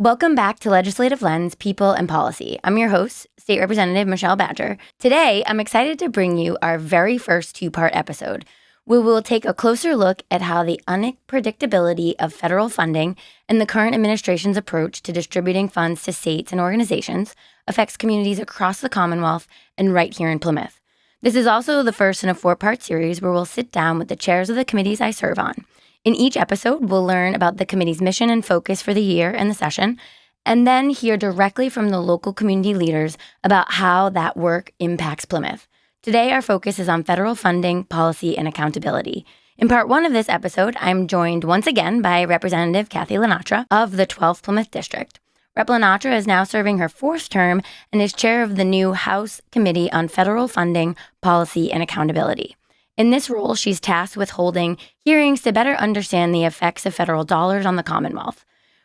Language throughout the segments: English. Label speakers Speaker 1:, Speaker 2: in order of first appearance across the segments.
Speaker 1: Welcome back to Legislative Lens, People and Policy. I'm your host, State Representative Michelle Badger. Today, I'm excited to bring you our very first two-part episode. We will take a closer look at how the unpredictability of federal funding and the current administration's approach to distributing funds to states and organizations affects communities across the Commonwealth and right here in Plymouth. This is also the first in a four-part series where we'll sit down with the chairs of the committees I serve on. In each episode, we'll learn about the committee's mission and focus for the year and the session, and then hear directly from the local community leaders about how that work impacts Plymouth. Today, our focus is on federal funding, policy, and accountability. In part one of this episode, I'm joined once again by Representative Kathy Lenatra of the 12th Plymouth District. Rep. Lenatra is now serving her fourth term and is chair of the new House Committee on Federal Funding, Policy, and Accountability. In this role, she's tasked with holding hearings to better understand the effects of federal dollars on the Commonwealth.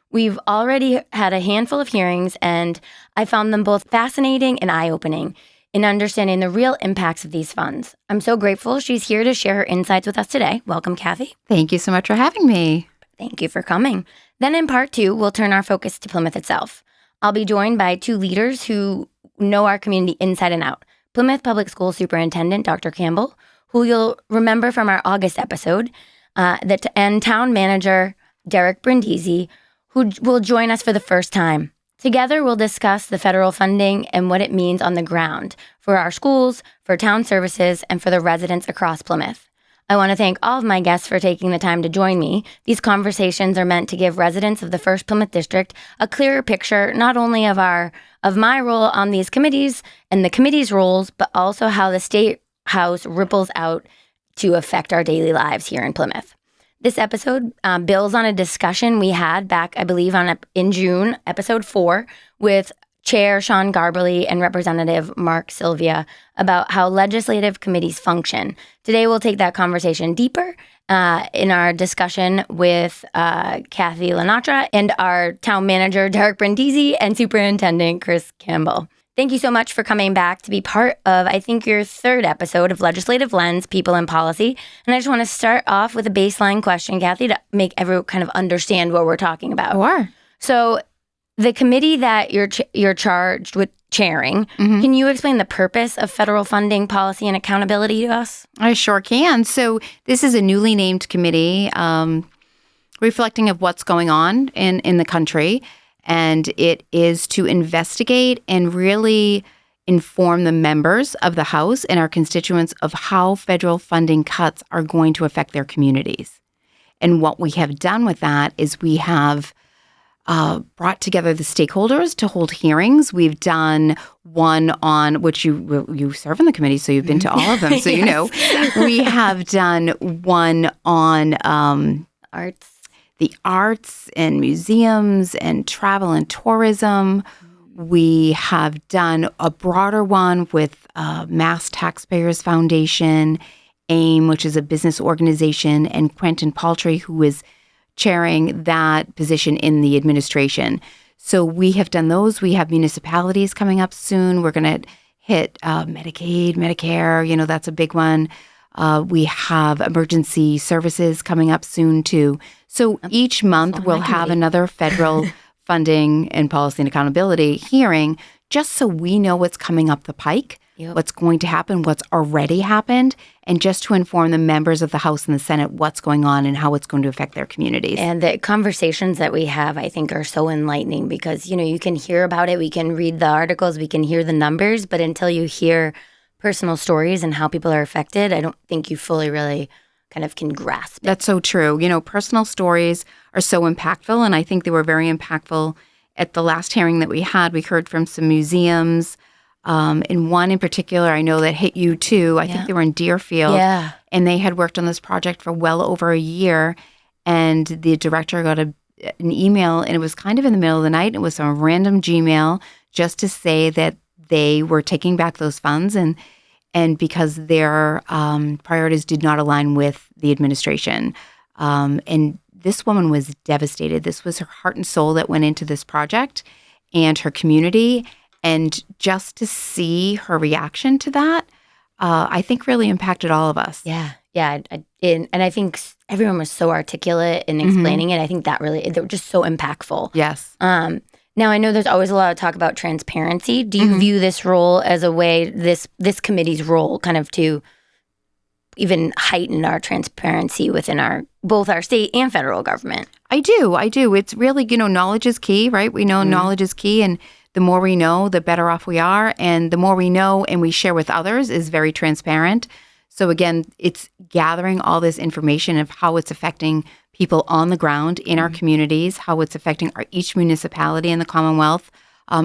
Speaker 1: We've already had a handful of hearings, and I found them both fascinating and eye-opening in understanding the real impacts of these funds. I'm so grateful she's here to share her insights with us today. Welcome, Kathy.
Speaker 2: Thank you so much for having me.
Speaker 1: Thank you for coming. Then in part two, we'll turn our focus to Plymouth itself. I'll be joined by two leaders who know our community inside and out. Plymouth Public School Superintendent Dr. Campbell, who you'll remember from our August episode, and Town Manager Derek Brindisi, who will join us for the first time. Together, we'll discuss the federal funding and what it means on the ground for our schools, for town services, and for the residents across Plymouth. I want to thank all of my guests for taking the time to join me. These conversations are meant to give residents of the 1st Plymouth District a clearer picture, not only of my role on these committees and the committee's roles, but also how the State House ripples out to affect our daily lives here in Plymouth. This episode builds on a discussion we had back, I believe, in June, episode 4, with Chair Sean Garberly and Representative Mark Sylvia about how legislative committees function. Today, we'll take that conversation deeper in our discussion with Kathy Lenatra and our town manager, Derek Brindisi, and Superintendent Chris Campbell. Thank you so much for coming back to be part of, I think, your third episode of Legislative Lens, People and Policy. And I just want to start off with a baseline question, Kathy, to make everyone kind of understand what we're talking about.
Speaker 2: Sure.
Speaker 1: So the committee that you're charged with chairing, can you explain the purpose of federal funding, policy, and accountability to us?
Speaker 2: I sure can. So this is a newly named committee reflecting of what's going on in the country. And it is to investigate and really inform the members of the House and our constituents of how federal funding cuts are going to affect their communities. And what we have done with that is we have brought together the stakeholders to hold hearings. We've done one on, which you serve in the committee, so you've been to all of them, so you know. We have done one on the arts and museums and travel and tourism. We have done a broader one with Mass Taxpayers Foundation, AIM, which is a business organization, and Quentin Paltry, who is chairing that position in the administration. So we have done those. We have municipalities coming up soon. We're going to hit Medicaid, Medicare, that's a big one. We have emergency services coming up soon, too. So each month we'll have another federal funding and policy and accountability hearing just so we know what's coming up the pike, what's going to happen, what's already happened, and just to inform the members of the House and the Senate what's going on and how it's going to affect their communities.
Speaker 1: And the conversations that we have, I think, are so enlightening because, you can hear about it, we can read the articles, we can hear the numbers, but until you hear personal stories and how people are affected, I don't think you fully really kind of can grasp it.
Speaker 2: That's so true. Personal stories are so impactful, and I think they were very impactful at the last hearing that we had. We heard from some museums. In one in particular, I know that hit you too. I think they were in Deerfield.
Speaker 1: Yeah.
Speaker 2: And they had worked on this project for well over a year, and the director got an email, and it was kind of in the middle of the night. It was a random Gmail just to say that they were taking back those funds and because their priorities did not align with the administration. And this woman was devastated. This was her heart and soul that went into this project and her community. And just to see her reaction to that, I think really impacted all of us.
Speaker 1: Yeah. Yeah, and I think everyone was so articulate in explaining it. I think that really, they were just so impactful.
Speaker 2: Yes.
Speaker 1: Now, I know there's always a lot of talk about transparency. Do you view this role as a way, this committee's role, kind of to even heighten our transparency within both our state and federal government?
Speaker 2: I do. It's really, knowledge is key, right? We know knowledge is key, and the more we know, the better off we are. And the more we know and we share with others is very transparent. So again, it's gathering all this information of how it's affecting people on the ground in our communities, how it's affecting each municipality in the Commonwealth,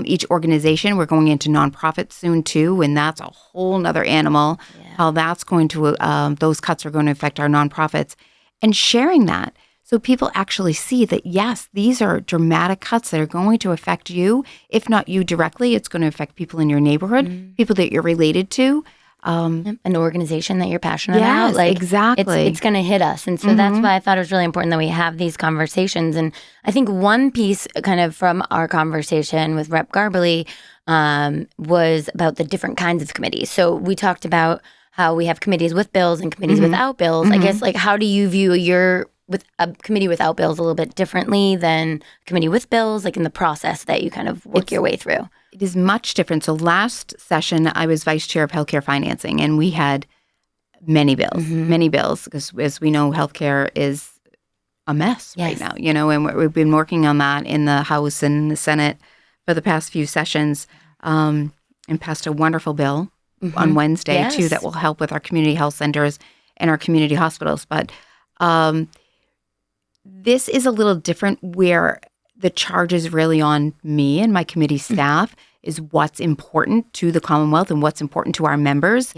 Speaker 2: each organization. We're going into nonprofits soon too, and that's a whole nother animal. Yeah. How that's going to, those cuts are going to affect our nonprofits, and sharing that so people actually see that, yes, these are dramatic cuts that are going to affect you. If not you directly, it's going to affect people in your neighborhood, people that you're related to.
Speaker 1: An organization that you're passionate about.
Speaker 2: Like, exactly.
Speaker 1: It's going to hit us. And so that's why I thought it was really important that we have these conversations. And I think one piece kind of from our conversation with Rep. Garbely was about the different kinds of committees. So we talked about how we have committees with bills and committees without bills. I guess, like, how do you view with a committee without bills a little bit differently than a committee with bills, like in the process that you kind of work your way through?
Speaker 2: It is much different. So last session, I was vice chair of healthcare financing, and we had many bills, because as we know, healthcare is a mess right now, and we've been working on that in the House and the Senate for the past few sessions, and passed a wonderful bill on Wednesday too that will help with our community health centers and our community hospitals. But this is a little different, where the charge is really on me and my committee staff is what's important to the Commonwealth and what's important to our members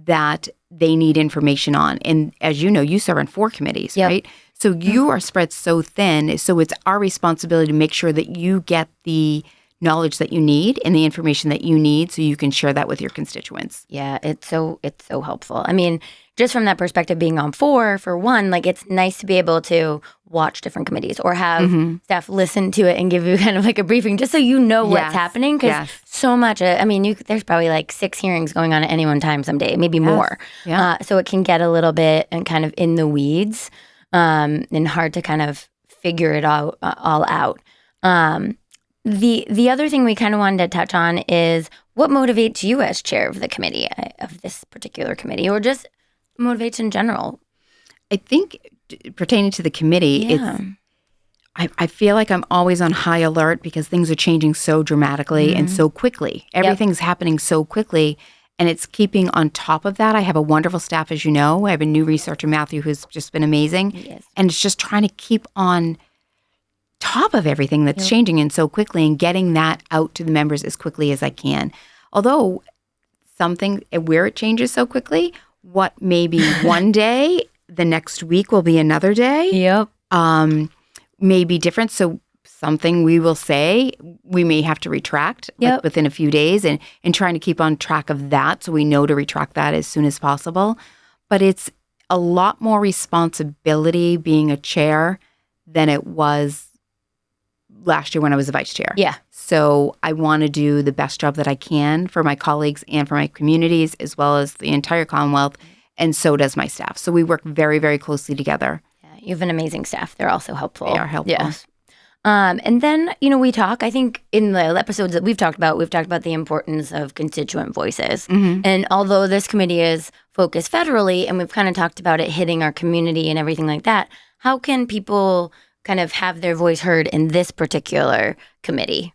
Speaker 2: that they need information on. And as you know, you serve on 4 committees, right? So you are spread so thin. So it's our responsibility to make sure that you get the knowledge that you need and the information that you need so you can share that with your constituents.
Speaker 1: Yeah, it's so helpful. I mean, just from that perspective, being on 4, for one, like, it's nice to be able to watch different committees or have staff listen to it and give you kind of like a briefing, just so you know what's happening. Because so much, I mean, there's probably like 6 hearings going on at any one time someday, maybe more. Yeah. So it can get a little bit and kind of in the weeds and hard to kind of figure it all out. The other thing we kind of wanted to touch on is what motivates you as chair of the committee, of this particular committee, or just motivates in general?
Speaker 2: I think pertaining to the committee, I feel like I'm always on high alert because things are changing so dramatically and so quickly. Everything's happening so quickly, and it's keeping on top of that. I have a wonderful staff, as you know. I have a new researcher, Matthew, who's just been amazing. Yes. And it's just trying to keep on top of everything that's changing and so quickly, and getting that out to the members as quickly as I can. Although something where it changes so quickly, what may be one day, the next week will be another day. May be different. So something we will say, we may have to retract like within a few days, and trying to keep on track of that so we know to retract that as soon as possible. But it's a lot more responsibility being a chair than it was last year when I was a vice chair. Yeah. So I want to do the best job that I can for my colleagues and for my communities, as well as the entire Commonwealth. And so does my staff. So we work very, very closely together.
Speaker 1: Yeah, you have an amazing staff. They're also helpful.
Speaker 2: They are helpful.
Speaker 1: Yes. And then, we talk, I think in the episodes that we've talked about the importance of constituent voices. And although this committee is focused federally, and we've kind of talked about it hitting our community and everything like that, how can people kind of have their voice heard in this particular committee?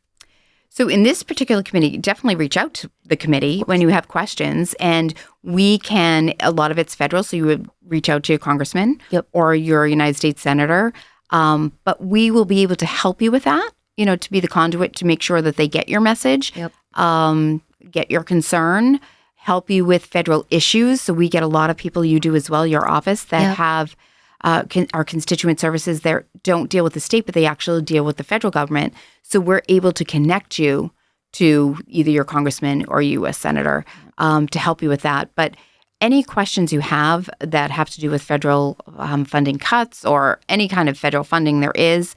Speaker 2: So in this particular committee, definitely reach out to the committee when you have questions. And we can, a lot of it's federal, so you would reach out to your congressman or your United States senator. But we will be able to help you with that, to be the conduit to make sure that they get your message, get your concern, help you with federal issues. So we get a lot of people, you do as well, your office, that have our constituent services that don't deal with the state, but they actually deal with the federal government. So we're able to connect you to either your congressman or U.S. senator to help you with that. But any questions you have that have to do with federal funding cuts or any kind of federal funding there is,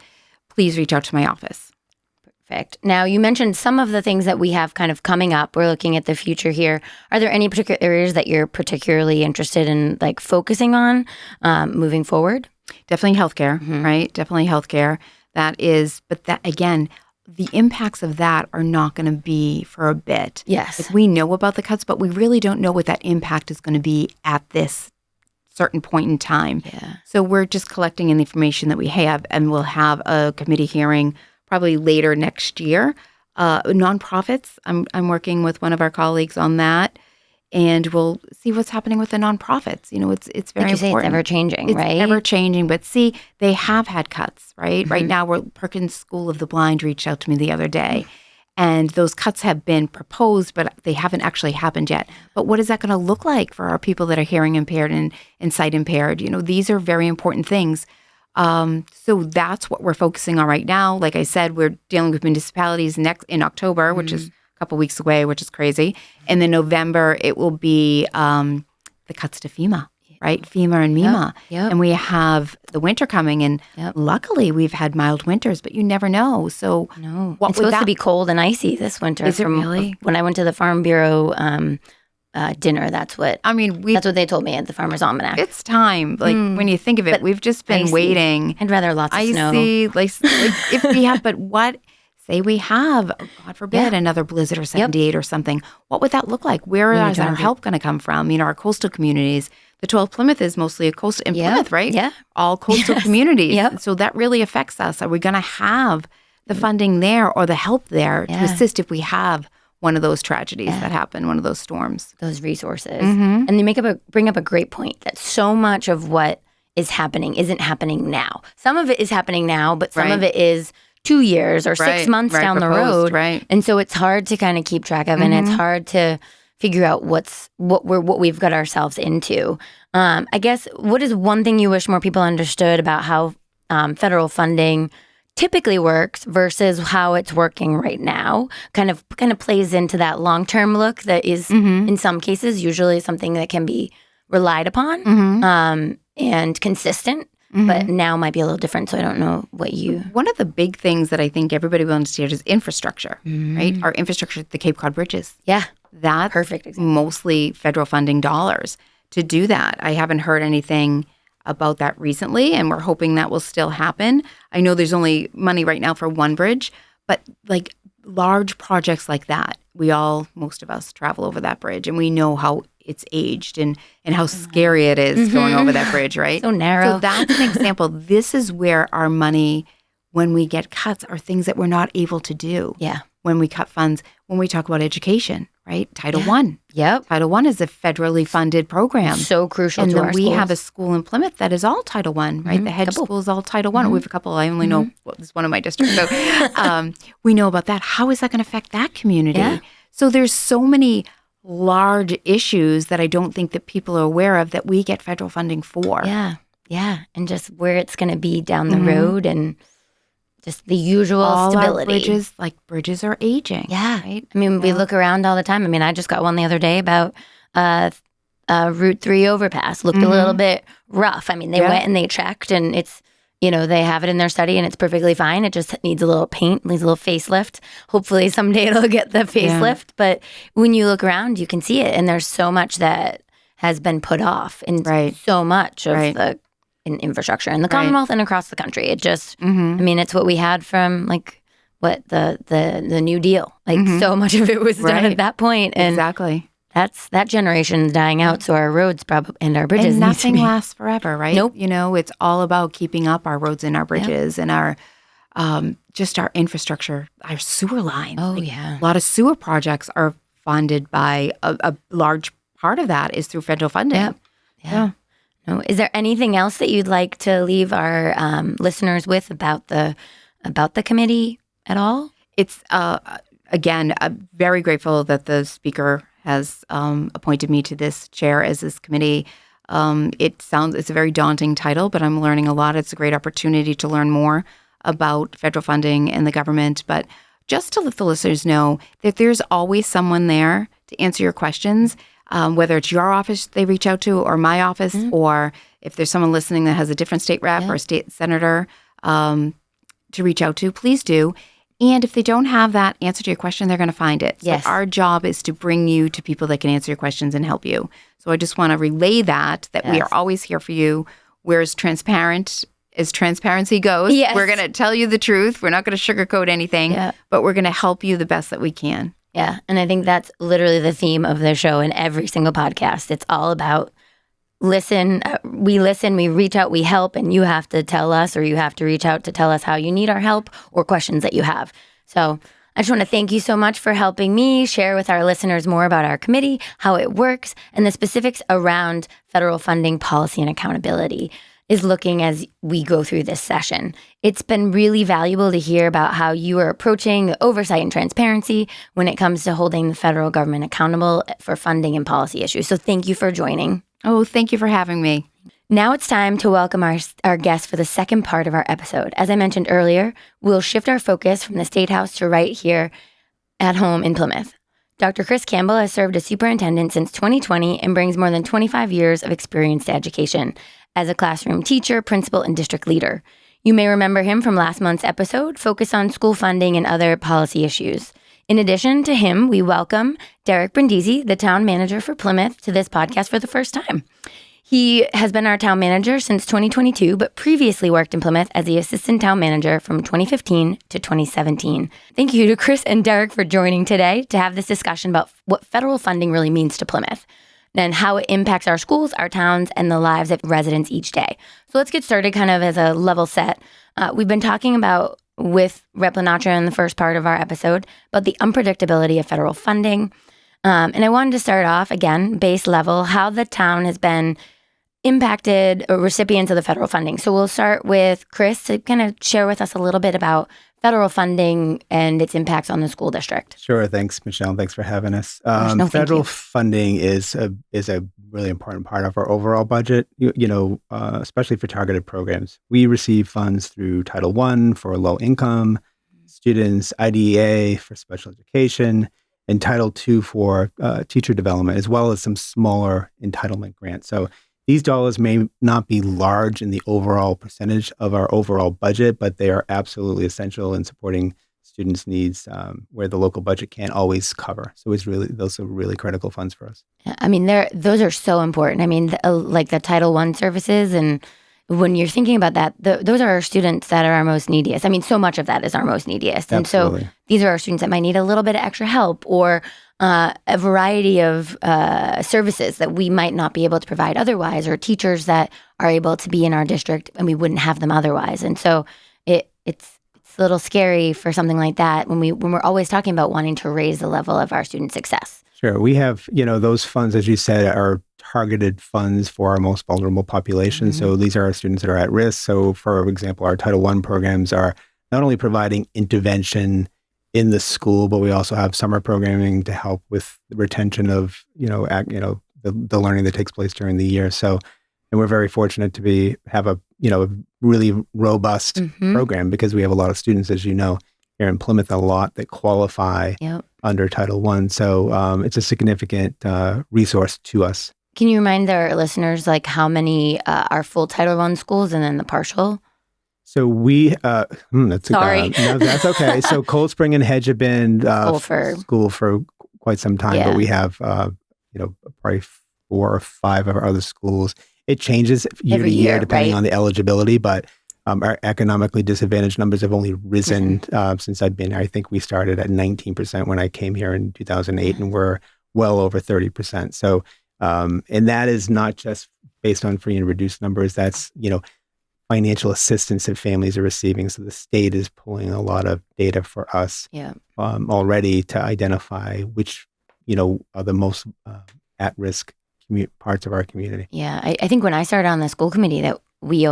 Speaker 2: please reach out to my office.
Speaker 1: Perfect. Now, you mentioned some of the things that we have kind of coming up. We're looking at the future here. Are there any particular areas that you're particularly interested in, like, focusing on moving forward?
Speaker 2: Definitely healthcare, right? Definitely healthcare. But that again, the impacts of that are not going to be for a bit.
Speaker 1: Yes.
Speaker 2: Like, we know about the cuts, but we really don't know what that impact is going to be at this certain point in time.
Speaker 1: Yeah.
Speaker 2: So we're just collecting the information that we have, and we'll have a committee hearing probably later next year. Nonprofits, I'm working with one of our colleagues on that, and we'll see what's happening with the nonprofits. It's very
Speaker 1: Like you say,
Speaker 2: important.
Speaker 1: it's ever changing, right?
Speaker 2: It's ever changing, but see, they have had cuts, right? Right now, Perkins School of the Blind reached out to me the other day, and those cuts have been proposed, but they haven't actually happened yet. But what is that going to look like for our people that are hearing impaired and sight impaired? These are very important things. So that's what we're focusing on right now. Like I said, we're dealing with municipalities in October, which is a couple weeks away, which is crazy. And then November, it will be the cuts to FEMA, right? FEMA and MEMA.
Speaker 1: Yep.
Speaker 2: And we have the winter coming, and luckily we've had mild winters, but you never know. So
Speaker 1: No.
Speaker 2: what
Speaker 1: It's
Speaker 2: would
Speaker 1: supposed to be cold and icy this winter.
Speaker 2: Is it really?
Speaker 1: When I went to the Farm Bureau dinner, that's what they told me at the Farmer's Almanac.
Speaker 2: It's time. Like, when you think of it,
Speaker 1: But
Speaker 2: we've just been
Speaker 1: icy.
Speaker 2: waiting.
Speaker 1: I'd rather lots of snow.
Speaker 2: Icy, like if we have, but what? Say we have, God forbid, another blizzard or 78 or something. What would that look like? Where is our help going to come from? Our coastal communities. The 12 Plymouth is mostly a coastal in Plymouth, right?
Speaker 1: Yeah.
Speaker 2: All coastal communities.
Speaker 1: Yep.
Speaker 2: So that really affects us. Are we going to have the funding there or the help there to assist if we have one of those tragedies that happen, one of those storms?
Speaker 1: Those resources. And you bring up a great point that so much of what is happening isn't happening now. Some of it is happening now, but some of it is 2 years or 6 months down the road.
Speaker 2: Right.
Speaker 1: And so it's hard to kind of keep track of, and it's hard to figure out what we've got ourselves into. I guess, what is one thing you wish more people understood about how federal funding typically works versus how it's working right now? Kind of plays into that long-term look that is in some cases usually something that can be relied upon and consistent. But now might be a little different, so I don't know what you...
Speaker 2: One of the big things that I think everybody will understand is infrastructure, right? Our infrastructure, the Cape Cod bridges.
Speaker 1: Yeah.
Speaker 2: That's
Speaker 1: perfect example.
Speaker 2: Mostly federal funding dollars to do that. I haven't heard anything about that recently, and we're hoping that will still happen. I know there's only money right now for one bridge, but like large projects like that, most of us travel over that bridge, and we know how it's aged and how scary it is going over that bridge, right?
Speaker 1: So narrow.
Speaker 2: So that's an example. This is where our money, when we get cuts, are things that we're not able to do.
Speaker 1: Yeah.
Speaker 2: When we cut funds, when we talk about education, right? Title I.
Speaker 1: Yep.
Speaker 2: Title I is a federally funded program.
Speaker 1: So crucial
Speaker 2: and
Speaker 1: to our schools.
Speaker 2: we have a school in Plymouth that is all Title I, right? The head school is all Title I. We have a couple. I only know this is one of my districts. So we know about that. How is that going to affect that community?
Speaker 1: Yeah.
Speaker 2: So there's so many large issues that I don't think that people are aware of that we get federal funding for.
Speaker 1: Yeah. Yeah. And just where it's going to be down the road and just the usual
Speaker 2: all
Speaker 1: stability.
Speaker 2: Our bridges are aging.
Speaker 1: Yeah.
Speaker 2: Right?
Speaker 1: I mean, we look around all the time. I mean, I just got one the other day about Route 3 overpass. Looked a little bit rough. I mean, they went and they checked, and it's, they have it in their study and it's perfectly fine. It just needs a little paint, needs a little facelift. Hopefully someday it'll get the facelift. But when you look around, you can see it. And there's so much that has been put off in so much of the infrastructure in the Commonwealth and across the country. It just, I mean, it's what we had from the New Deal. So much of it was done at that point. And
Speaker 2: exactly.
Speaker 1: That generation's dying out, so our roads and our bridges
Speaker 2: and
Speaker 1: need
Speaker 2: nothing
Speaker 1: to be.
Speaker 2: lasts forever, right?
Speaker 1: Nope.
Speaker 2: It's all about keeping up our roads and our bridges and our just our infrastructure, our sewer lines.
Speaker 1: Oh, yeah.
Speaker 2: A lot of sewer projects are funded by a large part of that is through federal funding.
Speaker 1: Yeah. No. Is there anything else that you'd like to leave our listeners with about the committee at all? It's
Speaker 2: again, I'm very grateful that the speaker has appointed me to this chair as this committee. It's a very daunting title, but I'm learning a lot. It's a great opportunity to learn more about federal funding and the government. But just to let the listeners know that there's always someone there to answer your questions, whether it's your office they reach out to or my office, or if there's someone listening that has a different state rep or state senator to reach out to, please do. And if they don't have that answer to your question, they're going to find it. So
Speaker 1: Yes.
Speaker 2: our job is to bring you to people that can answer your questions and help you. So I just want to relay that we are always here for you. We're as transparent as transparency goes.
Speaker 1: Yes.
Speaker 2: We're going to tell you the truth. We're not going to sugarcoat anything, but we're going to help you the best that we can.
Speaker 1: Yeah. And I think that's literally the theme of the show in every single podcast. It's all about listen, we reach out, we help, and you have to tell us, or you have to reach out to tell us how you need our help or questions that you have. So I just want to thank you so much for helping me share with our listeners more about our committee, how it works, and the specifics around federal funding policy and accountability is looking as we go through this session. It's been really valuable to hear about how you are approaching the oversight and transparency when it comes to holding the federal government accountable for funding and policy issues. So thank you for joining.
Speaker 2: Oh, thank you for having me.
Speaker 1: Now it's time to welcome our guest for the second part of our episode. As I mentioned earlier, we'll shift our focus from the State House to right here at home in Plymouth. Dr. Chris Campbell has served as superintendent since 2020 and brings more than 25 years of experience to education as a classroom teacher, principal, and district leader. You may remember him from last month's episode, focused on school funding and other policy issues. In addition to him, we welcome Derek Brindisi, the town manager for Plymouth, to this podcast for the first time. He has been our town manager since 2022, but previously worked in Plymouth as the assistant town manager from 2015 to 2017. Thank you to Chris and Derek for joining today to have this discussion about what federal funding really means to Plymouth and how it impacts our schools, our towns, and the lives of residents each day. So let's get started kind of as a level set. We've been talking about with Rep. Lenatra in the first part of our episode about the unpredictability of federal funding. And I wanted to start off, again, base level, how the town has been impacted recipients of the federal funding. So we'll start with Chris to kind of share with us a little bit about federal funding and its impacts on the school district.
Speaker 3: Sure. Thanks, Michelle. Thanks for having us.
Speaker 1: Federal
Speaker 3: funding is a really important part of our overall budget, especially for targeted programs. We receive funds through Title I for low income students, IDEA for special education, and Title II for teacher development, as well as some smaller entitlement grants. So these dollars may not be large in the overall percentage of our overall budget, but they are absolutely essential in supporting students' needs where the local budget can't always cover. So those are really critical funds for us.
Speaker 1: I mean, those are so important. I mean, like the Title I services, and when you're thinking about that, those are our students that are our most neediest. I mean, so much of that is our most neediest. And
Speaker 3: Absolutely.
Speaker 1: So these are our students that might need a little bit of extra help or a variety of services that we might not be able to provide otherwise, or teachers that are able to be in our district and we wouldn't have them otherwise. And so it's a little scary for something like that when we're always talking about wanting to raise the level of our student success.
Speaker 3: Sure. We have, those funds, as you said, are targeted funds for our most vulnerable population.
Speaker 1: Mm-hmm.
Speaker 3: So these are our students that are at risk. So for example, our Title I programs are not only providing intervention in the school, but we also have summer programming to help with the retention of, the learning that takes place during the year. So, and we're very fortunate to have a really robust
Speaker 1: Mm-hmm.
Speaker 3: program because we have a lot of students, as you know, here in Plymouth, a lot that qualify under Title I. So it's a significant resource to us.
Speaker 1: Can you remind our listeners like how many are full Title I schools and then the partial?
Speaker 3: So we, that's
Speaker 1: Sorry.
Speaker 3: No, that's okay. So Cold Spring and Hedge have been school for quite some time, but we have, probably 4 or 5 of our other schools. It changes year to year depending on the eligibility, but our economically disadvantaged numbers have only risen since I've been here. I think we started at 19% when I came here in 2008, and we're well over 30%. So, and that is not just based on free and reduced numbers. That's, financial assistance that families are receiving. So the state is pulling a lot of data for us already to identify which, are the most at-risk parts of our community.
Speaker 1: Yeah, I think when I started on the school committee that we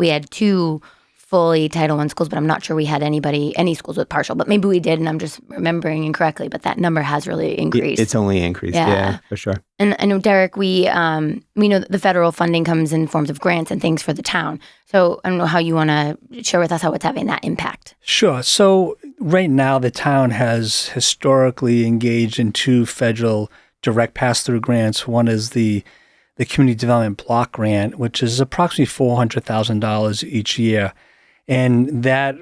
Speaker 1: had 2 fully Title I schools, but I'm not sure we had any schools with partial, but maybe we did, and I'm just remembering incorrectly, but that number has really increased.
Speaker 3: It's only increased, yeah, for sure.
Speaker 1: And I know, Derek, we know that the federal funding comes in forms of grants and things for the town. So I don't know how you want to share with us how it's having that impact.
Speaker 4: Sure. So right now, the town has historically engaged in 2 federal direct pass-through grants. One is the Community Development Block Grant, which is approximately $400,000 each year. And that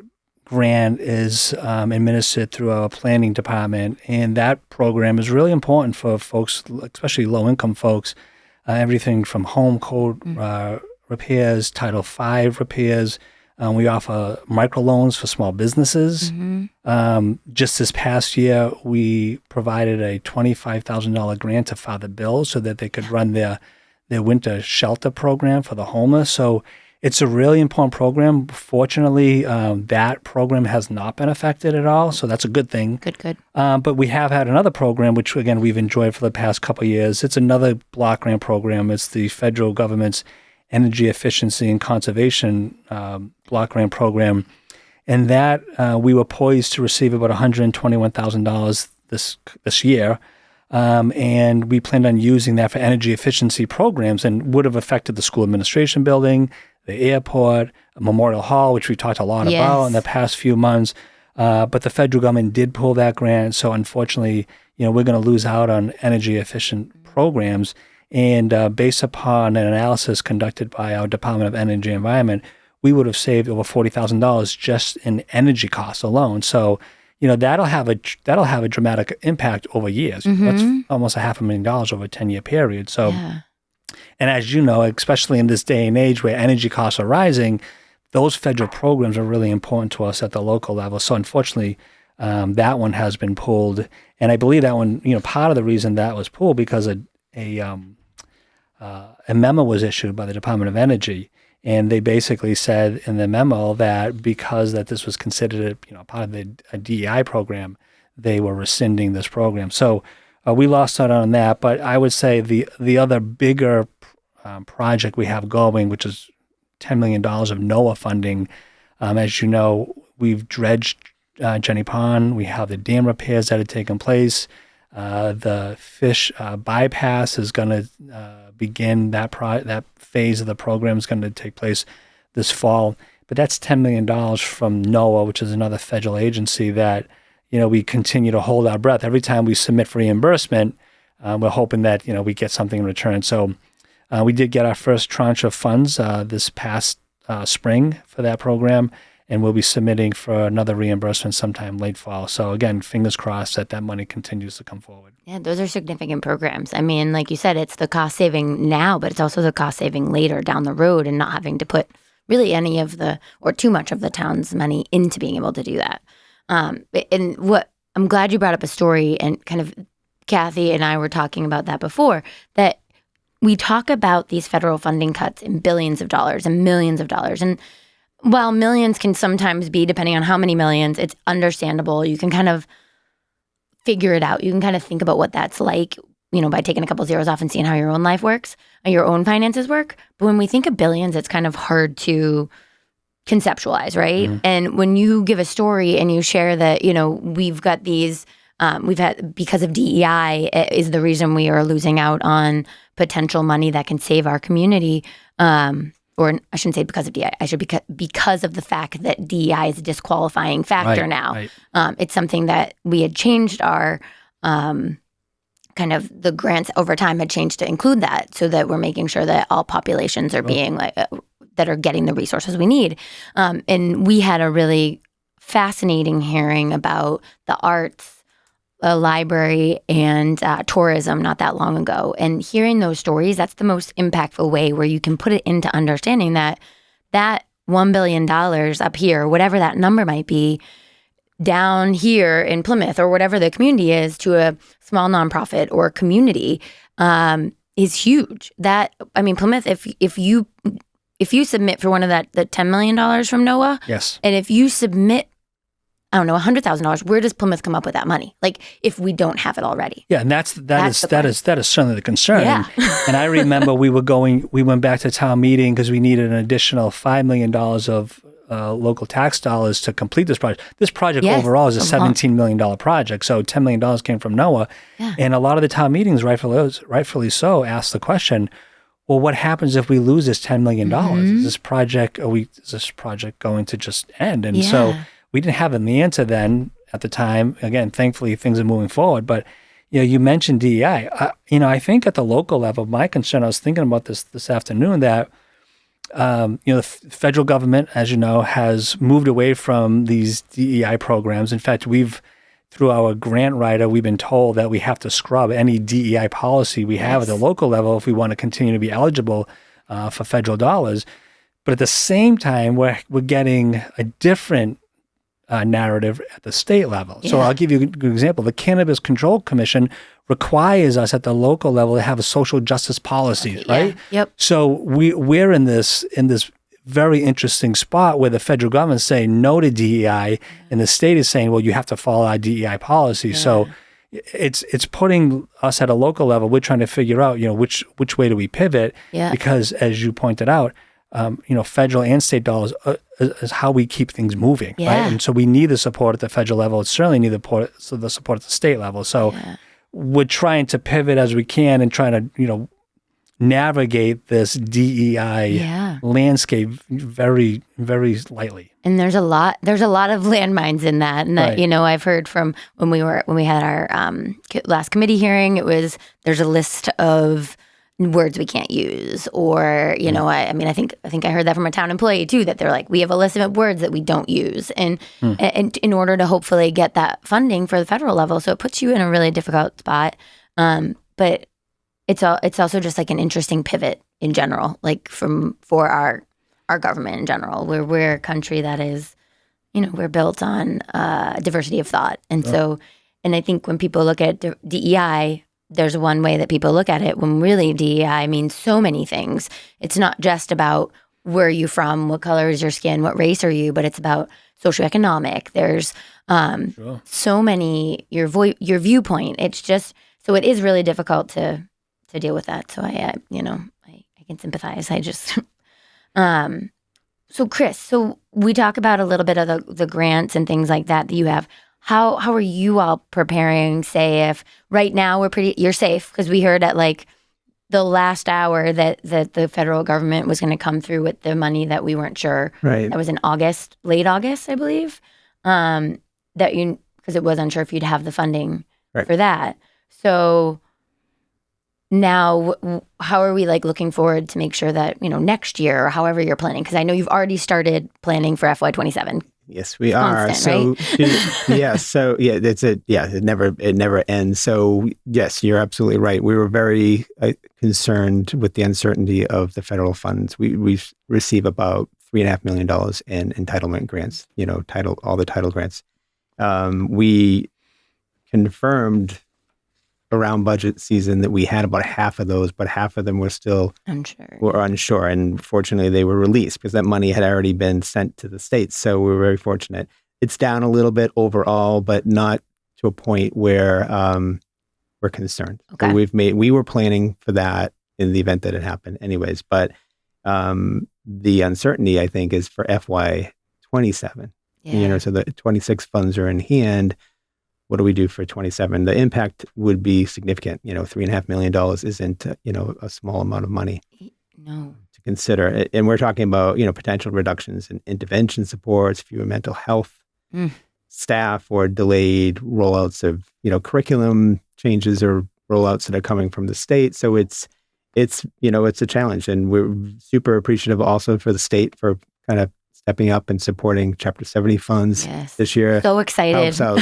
Speaker 4: grant is administered through our planning department, and that program is really important for folks, especially low-income folks. Everything from home code repairs, Title V repairs. We offer microloans for small businesses. Just this past year, we provided a $25,000 grant to Father Bill so that they could run their winter shelter program for the homeless. So it's a really important program. Fortunately, that program has not been affected at all, so that's a good thing.
Speaker 1: Good.
Speaker 4: But we have had another program, which, again, we've enjoyed for the past couple of years. It's another block grant program. It's the federal government's Energy Efficiency and Conservation block grant program. And that we were poised to receive about $121,000 this year. And we planned on using that for energy efficiency programs, and would have affected the school administration building, the airport, Memorial Hall, which we talked a lot about in the past few months. But the federal government did pull that grant. So unfortunately, we're going to lose out on energy efficient programs. And based upon an analysis conducted by our Department of Energy and Environment, we would have saved over $40,000 just in energy costs alone. So, that'll have a dramatic impact over years. That's almost $500,000 over a 10-year period. So, and as you know, especially in this day and age where energy costs are rising, those federal programs are really important to us at the local level. So unfortunately, that one has been pulled. And I believe that one, part of the reason that was pulled because a memo was issued by the Department of Energy, and they basically said in the memo that because that this was considered part of a DEI program, they were rescinding this program. So we lost out on that. But I would say the other bigger project we have going, which is $10 million of NOAA funding. As you know, we've dredged Jenny Pond. We have the dam repairs that have taken place. The fish bypass is going to begin. That phase of the program is going to take place this fall. But that's $10 million from NOAA, which is another federal agency that we continue to hold our breath. Every time we submit for reimbursement, we're hoping that we get something in return. So we did get our first tranche of funds this past spring for that program, and we'll be submitting for another reimbursement sometime late fall. So again, fingers crossed that money continues to come forward.
Speaker 1: Yeah, those are significant programs. I mean, like you said, it's the cost saving now, but it's also the cost saving later down the road, and not having to put really any of or too much of the town's money into being able to do that. And what I'm glad you brought up a story, and kind of Kathy and I were talking about that before, that we talk about these federal funding cuts in billions of dollars and millions of dollars. And while millions can sometimes be, depending on how many millions, it's understandable. You can kind of figure it out. You can kind of think about what that's like, by taking a couple zeros off and seeing how your own life works, and your own finances work. But when we think of billions, it's kind of hard to conceptualize, right? And when you give a story and you share that, we've got these, we've had, because of DEI is the reason we are losing out on potential money that can save our community. Or I shouldn't say because of DEI. I should because of the fact that DEI is a disqualifying factor now. Right. It's something that we had changed our kind of the grants over time had changed to include that, so that we're making sure that all populations are being that are getting the resources we need. And we had a really fascinating hearing about the arts, library, and tourism not that long ago. And hearing those stories, that's the most impactful way where you can put it into understanding that $1 billion up here, whatever that number might be, down here in Plymouth or whatever the community is, to a small nonprofit or community is huge. Plymouth, if you submit for one of the $10 million from NOAA,
Speaker 4: yes,
Speaker 1: and if you submit, I don't know, $100,000, where does Plymouth come up with that money? Like, if we don't have it already?
Speaker 4: Yeah, and that is certainly the concern.
Speaker 1: Yeah.
Speaker 4: And I remember we went back to town meeting because we needed an additional $5 million of local tax dollars to complete this project. This project overall is a $17 million project, so $10 million came from NOAA. Yeah. And a lot of the town meetings, rightfully so, asked the question, well, what happens if we lose this $10 million? Is this project going to just end? And so we didn't have the answer then at the time. Again, thankfully, things are moving forward. But you mentioned DEI. I think at the local level, my concern, I was thinking about this afternoon, that The federal government, as you know, has moved away from these DEI programs. In fact, through our grant writer, we've been told that we have to scrub any DEI policy we have at the local level if we want to continue to be eligible for federal dollars. But at the same time, we're getting a different narrative at the state level. So I'll give you a good example. The Cannabis Control Commission requires us at the local level to have a social justice policies, right?
Speaker 1: Yep.
Speaker 4: So we're in this very interesting spot where the federal government is saying no to DEI, and the state is saying, well, you have to follow our DEI policy. So it's putting us at a local level. We're trying to figure out, which way do we pivot? Yeah. Because as you pointed out, federal and state dollars is how we keep things moving, right? And so we need the support at the federal level. It's certainly need the support at the state level. So we're trying to pivot as we can and trying to, navigate this DEI landscape very, very lightly.
Speaker 1: And there's a lot of landmines in that. And that, I've heard from when we had our last committee hearing, there's a list of words we can't use, or, I think I heard that from a town employee too, that they're like, we have a list of words that we don't use. And in order to hopefully get that funding for the federal level. So it puts you in a really difficult spot. But it's also just like an interesting pivot in general, like for our government in general. We're a country that is, we're built on diversity of thought. And so, and I think when people look at DEI, there's one way that people look at it when really DEI means so many things. It's not just about where are you from, what color is your skin, what race are you, but it's about socioeconomic. There's so many, your viewpoint. It's just, so it is really difficult to deal with that. So I can sympathize. I just, so Chris, we talk about a little bit of the grants and things like that you have. How are you all preparing, say, if right now you're safe, because we heard at like the last hour that the federal government was going to come through with the money that we weren't sure. Right. That was in August, late August, I believe, because it was unsure if you'd have the funding for that. So now, how are we looking forward to make sure that, next year or however you're planning? Because I know you've already started planning for FY27.
Speaker 3: Yes, we are. Constant, right? It never ends. So yes, you're absolutely right. We were very concerned with the uncertainty of the federal funds. We receive about $3.5 million in entitlement grants. All the title grants. We confirmed around budget season that we had about half of those, but half of them were still unsure. And fortunately, they were released because that money had already been sent to the states. So we were very fortunate. It's down a little bit overall, but not to a point where we're concerned. Okay. So we were planning for that in the event that it happened anyways. But the uncertainty, I think, is for FY27. Yeah. So the 26 funds are in hand. What do we do for 27? The impact would be significant. $3.5 million isn't, a small amount of money to consider. And we're talking about, potential reductions in intervention supports, fewer mental health staff, or delayed rollouts of, curriculum changes or rollouts that are coming from the state. So it's a challenge. And we're super appreciative also for the state for kind of stepping up and supporting Chapter 70 funds this year. So excited. Helps out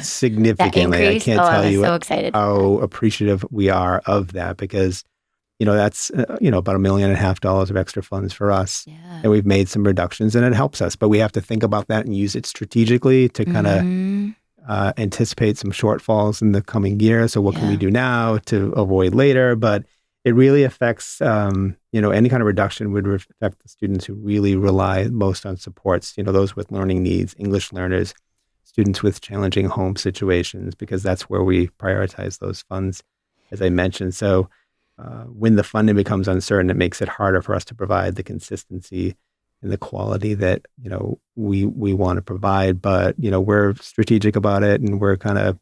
Speaker 3: significantly. I can't tell you how appreciative we are of that, because, that's, about $1.5 million of extra funds for us. Yeah. And we've made some reductions and it helps us, but we have to think about that and use it strategically to kind of anticipate some shortfalls in the coming year. So what can we do now to avoid later? But it really affects, any kind of reduction would affect the students who really rely most on supports, those with learning needs, English learners, students with challenging home situations, because that's where we prioritize those funds, as I mentioned. So when the funding becomes uncertain, it makes it harder for us to provide the consistency and the quality that, we want to provide. But, we're strategic about it, and we're kind of,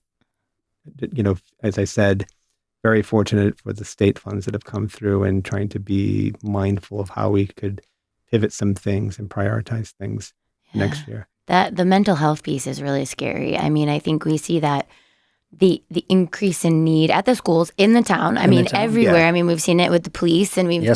Speaker 3: as I said, very fortunate for the state funds that have come through, and trying to be mindful of how we could pivot some things and prioritize things next year.
Speaker 1: The mental health piece is really scary. I mean, I think we see that the increase in need at the schools in the town. I mean, everywhere. Yeah. I mean, we've seen it with the police, and we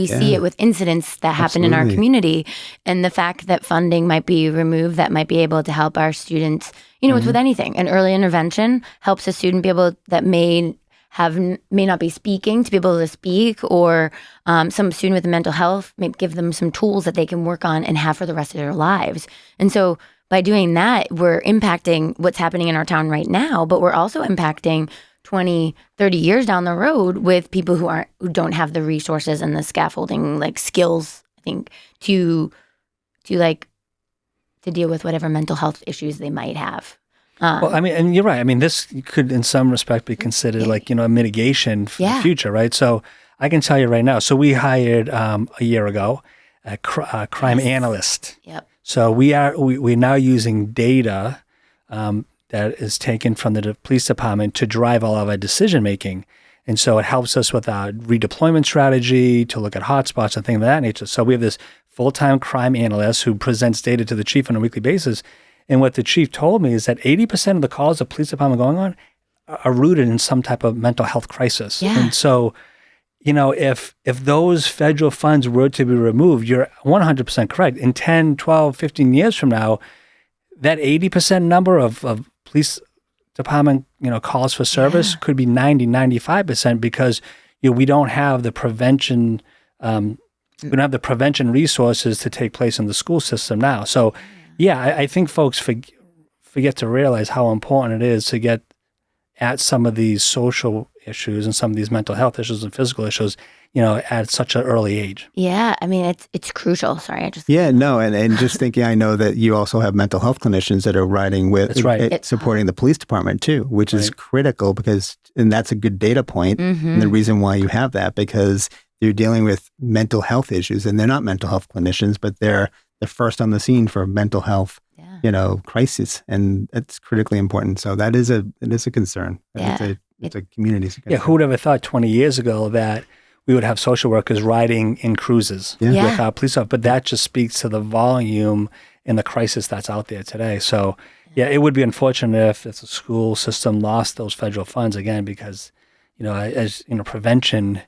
Speaker 1: see it with incidents that happen in our community. And the fact that funding might be removed that might be able to help our students, it's with anything. An early intervention helps a student be able that may not be speaking to be able to speak, or some student with mental health, maybe give them some tools that they can work on and have for the rest of their lives. And so by doing that, we're impacting what's happening in our town right now, but we're also impacting 20, 30 years down the road with people who don't have the resources and the scaffolding skills, I think, to deal with whatever mental health issues they might have.
Speaker 4: Well, I mean, and you're right. I mean, this could, in some respect, be considered a mitigation for the future, right? So I can tell you right now. So we hired a year ago a crime analyst.
Speaker 1: Yep.
Speaker 4: So we're now using data that is taken from the police department to drive all of our decision making, and so it helps us with our redeployment strategy to look at hotspots and things of that nature. So we have this full-time crime analyst who presents data to the chief on a weekly basis. And what the chief told me is that 80% of the calls the police department going on are rooted in some type of mental health crisis.
Speaker 1: Yeah.
Speaker 4: And so, if those federal funds were to be removed, you're 100% correct. In 10, 12, 15 years from now, that 80% number of police department, calls for service could be 90, 95% because we don't have the prevention resources to take place in the school system now. So I think folks forget to realize how important it is to get at some of these social issues and some of these mental health issues and physical issues, at such an early age.
Speaker 1: Yeah, I mean, it's crucial. Sorry, I just...
Speaker 3: Yeah, no, and just thinking, I know that you also have mental health clinicians that are riding with,
Speaker 4: that's right.
Speaker 3: Supporting the police department too, which is critical and that's a good data point. And the reason why you have that, because they're dealing with mental health issues, and they're not mental health clinicians, but they're first on the scene for mental health, crisis, and that's critically important. So it is a concern.
Speaker 1: Yeah.
Speaker 3: It's a community concern.
Speaker 4: Yeah, who would have thought 20 years ago that we would have social workers riding in cruises with our police officers? But that just speaks to the volume and the crisis that's out there today. So, it would be unfortunate if the school system lost those federal funds again, because, prevention.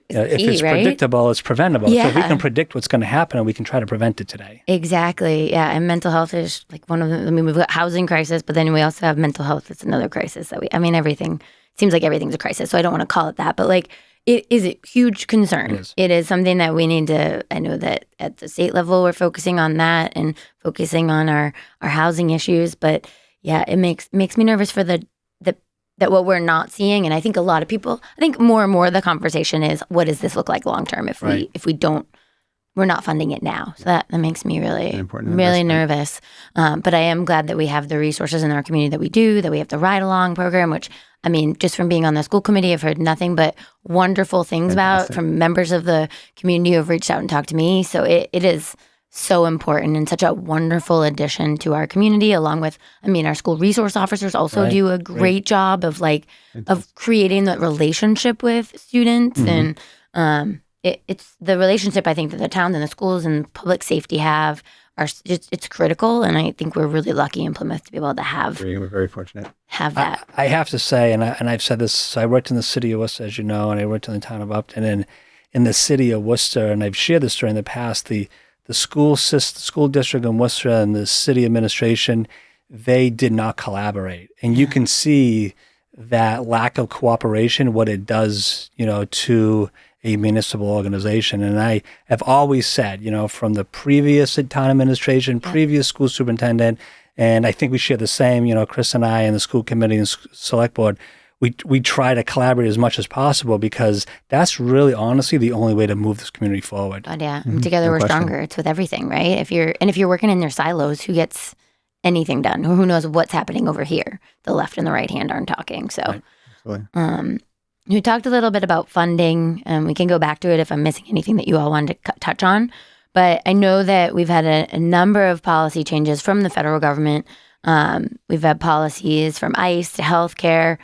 Speaker 4: If it's predictable, it's preventable.
Speaker 1: Yeah.
Speaker 4: So if we can predict what's going to happen, and we can try to prevent it today.
Speaker 1: Exactly. Yeah. And mental health is one of them. I mean, we've got housing crisis, but then we also have mental health. It's another crisis everything seems like everything's a crisis. So I don't want to call it that, but it is a huge concern. It is something that we need to, I know that at the state level, we're focusing on that and focusing on our housing issues. But it makes me nervous for that what we're not seeing, and I think a lot of people, more and more the conversation is, what does this look like long term if we're not funding it now? So that makes me really nervous. But I am glad that we have the resources in our community that we have the ride along program, which, I mean, just from being on the school committee, I've heard nothing but wonderful things about from members of the community who have reached out and talked to me. So it is so important and such a wonderful addition to our community, along with, our school resource officers also do a great job of creating that relationship with students. And it's the relationship, I think, that the town and the schools and public safety have it's critical. And I think we're really lucky in Plymouth to be able to have.
Speaker 3: We're very fortunate.
Speaker 1: Have that.
Speaker 4: I have to say, and I've said this, so I worked in the city of Worcester, as you know, and I worked in the town of Upton, and in the city of Worcester, and I've shared this story in the past, the school district in Worcester and the city administration, they did not collaborate. And you can see that lack of cooperation, what it does, to a municipal organization. And I have always said, from the previous town administration, previous school superintendent, and I think we share the same, Chris and I and the school committee and select board, we try to collaborate as much as possible, because that's really honestly the only way to move this community forward.
Speaker 1: But together we're stronger. It's with everything, right? If you're working in their silos, who gets anything done? Who knows what's happening over here? The left and the right hand aren't talking. So, we talked a little bit about funding, and we can go back to it if I'm missing anything that you all wanted to touch on. But I know that we've had a number of policy changes from the federal government. We've had policies from ICE to healthcare.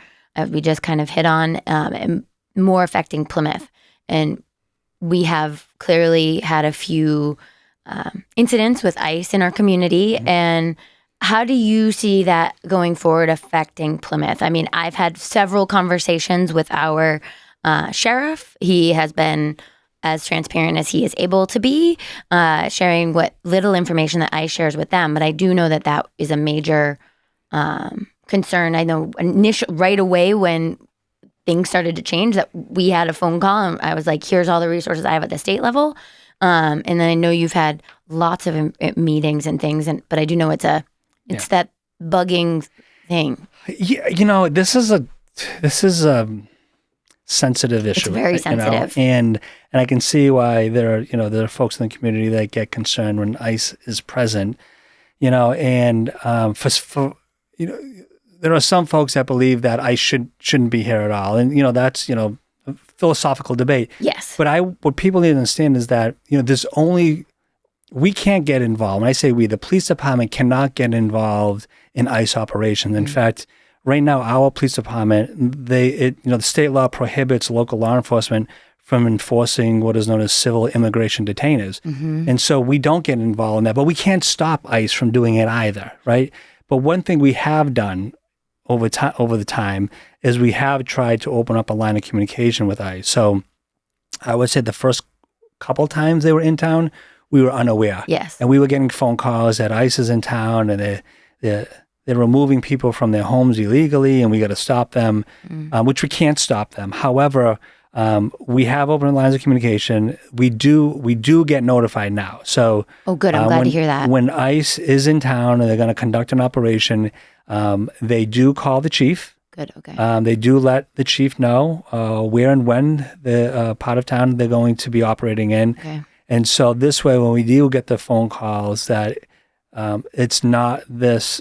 Speaker 1: We just kind of hit on, and more affecting Plymouth. And we have clearly had a few incidents with ICE in our community. And How do you see that going forward affecting Plymouth? I mean, I've had several conversations with our sheriff. He has been as transparent as he is able to be, sharing what little information that ICE shares with them. But I do know that that is a major concern. I know right away when things started to change that we had a phone call and I was like, here's all the resources I have at the state level. And then I know you've had lots of meetings and things, but I do know it's that bugging thing.
Speaker 4: Yeah, this is a sensitive issue.
Speaker 1: It's very sensitive,
Speaker 4: and I can see why there are folks in the community that get concerned when ICE is present. And for there are some folks that believe that ICE shouldn't be here at all, and that's a philosophical debate.
Speaker 1: Yes,
Speaker 4: but what people need to understand is that we can't get involved. When I say we, the police department cannot get involved in ICE operations. In fact, right now, our police department, the state law prohibits local law enforcement from enforcing what is known as civil immigration detainers. And so we don't get involved in that, but we can't stop ICE from doing it either, right? But one thing we have done over the time is we have tried to open up a line of communication with ICE. So I would say the first couple times they were in town, we were unaware.
Speaker 1: Yes.
Speaker 4: And we were getting phone calls that ICE is in town and they're removing people from their homes illegally and we got to stop them, which we can't stop them. However, we have open lines of communication. We do get notified now. So
Speaker 1: oh, good. I'm glad to hear that.
Speaker 4: When ICE is in town and they're going to conduct an operation, they do call the chief.
Speaker 1: Good. Okay.
Speaker 4: They do let the chief know where and when the part of town they're going to be operating in.
Speaker 1: Okay.
Speaker 4: And so this way, when we do get the phone calls, that it's not this